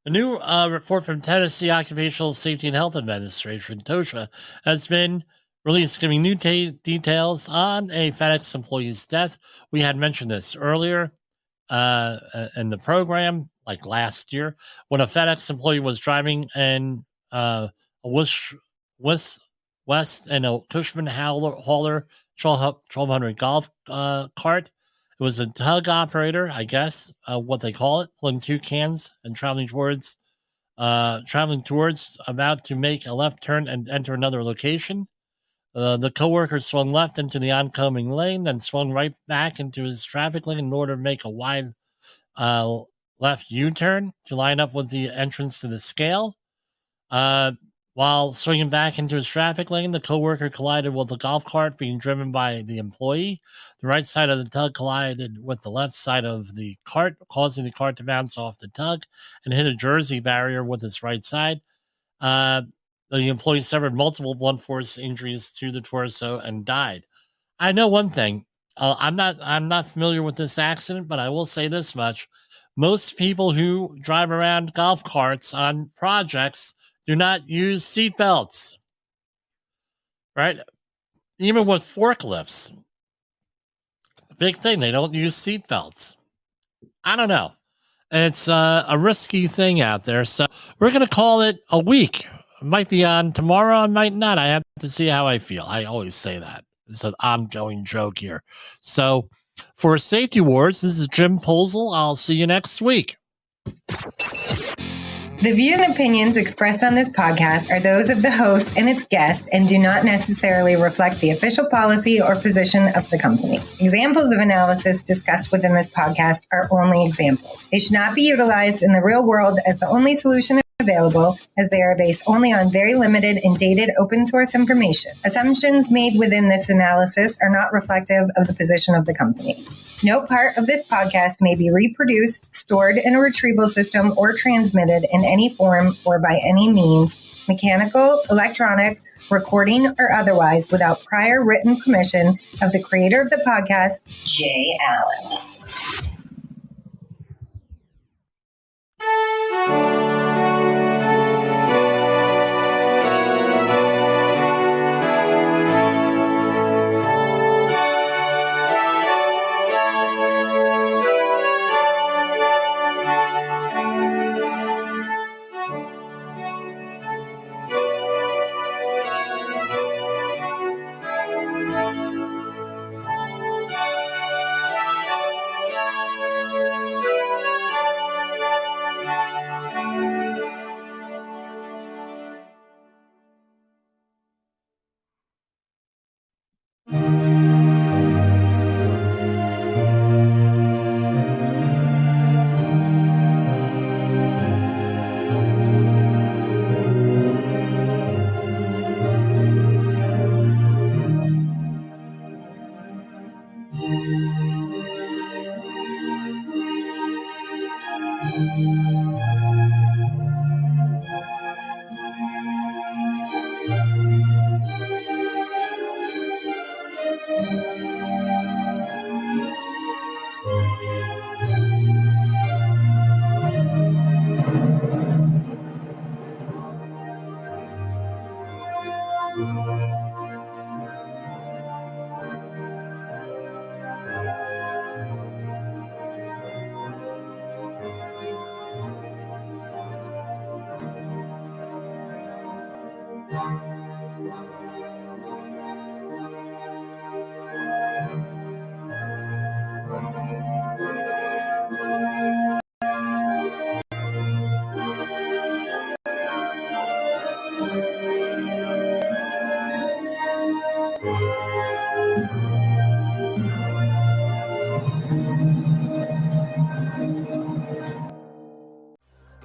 A new report from Tennessee Occupational Safety and Health Administration, TOSHA, has been released, giving new details on a FedEx employee's death. We had mentioned this earlier in the program, like last year, when a FedEx employee was driving in a West and a Cushman hauler 1200 golf cart. It was a tug operator, I guess, what they call it, pulling two cans and traveling towards, about to make a left turn and enter another location. The coworker swung left into the oncoming lane, then swung right back into his traffic lane in order to make a wide left U-turn to line up with the entrance to the scale. While swinging back into his traffic lane, the coworker collided with the golf cart being driven by the employee. The right side of the tug collided with the left side of the cart, causing the cart to bounce off the tug and hit a Jersey barrier with its right side. The employee suffered multiple blunt force injuries to the torso and died. I know one thing. I'm not familiar with this accident, but I will say this much. Most people who drive around golf carts on projects do not use seatbelts, right? Even with forklifts. Big thing, they don't use seatbelts. I don't know. It's a risky thing out there. So we're going to call it a week. It might be on tomorrow. I might not. I have to see how I feel. I always say that. It's an ongoing joke here. So for Safety Wars, this is Jim Posel. I'll see you next week. The views and opinions expressed on this podcast are those of the host and its guest and do not necessarily reflect the official policy or position of the company. Examples of analysis discussed within this podcast are only examples. They should not be utilized in the real world as the only solution available, as they are based only on very limited and dated open source information. Assumptions made within this analysis are not reflective of the position of the company. No part of this podcast may be reproduced, stored in a retrieval system, or transmitted in any form or by any means, mechanical, electronic, recording, or otherwise, without prior written permission of the creator of the podcast, Jay Allen.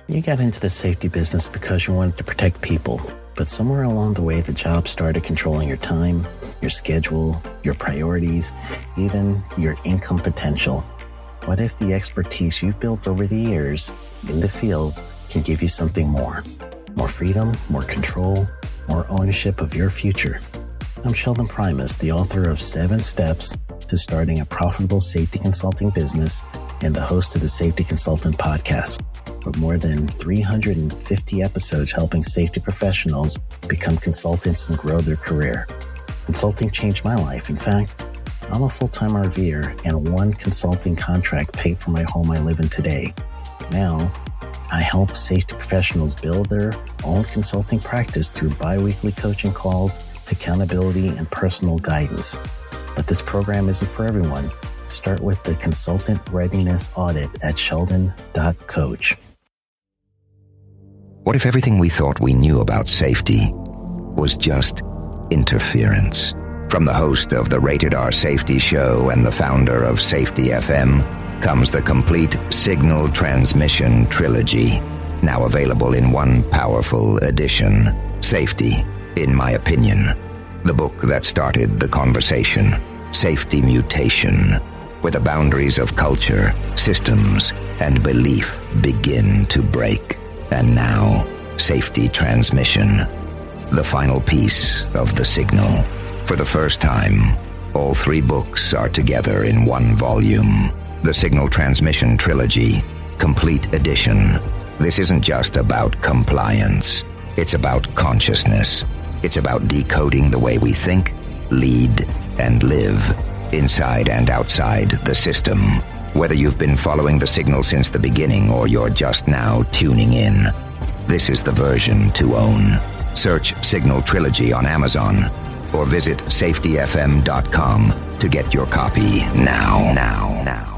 You got into the safety business because you wanted to protect people, but somewhere along the way, the job started controlling your time, your schedule, your priorities, even your income potential. What if the expertise you've built over the years in the field can give you something more? More freedom, more control, more ownership of your future. I'm Sheldon Primus, the author of 7 Steps to Starting a Profitable Safety Consulting Business and the host of the Safety Consultant Podcast, with more than 350 episodes helping safety professionals become consultants and grow their career. Consulting changed my life. In fact, I'm a full-time RVer, and one consulting contract paid for my home I live in today. Now, I help safety professionals build their own consulting practice through bi-weekly coaching calls, accountability, and personal guidance. But this program isn't for everyone. Start with the Consultant Readiness Audit at sheldon.coach. What if everything we thought we knew about safety was just interference? From the host of the Rated R Safety Show and the founder of Safety FM comes the complete Signal Transmission Trilogy, now available in one powerful edition. Safety, in my opinion, the book that started the conversation. Safety Mutation, where the boundaries of culture, systems, and belief begin to break. And now, Safety Transmission, the final piece of the signal. For the first time, all 3 books are together in one volume. The Signal Transmission Trilogy, Complete Edition. This isn't just about compliance. It's about consciousness. It's about decoding the way we think, lead, and live, inside and outside the system. Whether you've been following the signal since the beginning or you're just now tuning in, this is the version to own. Search Signal Trilogy on Amazon or visit safetyfm.com to get your copy now.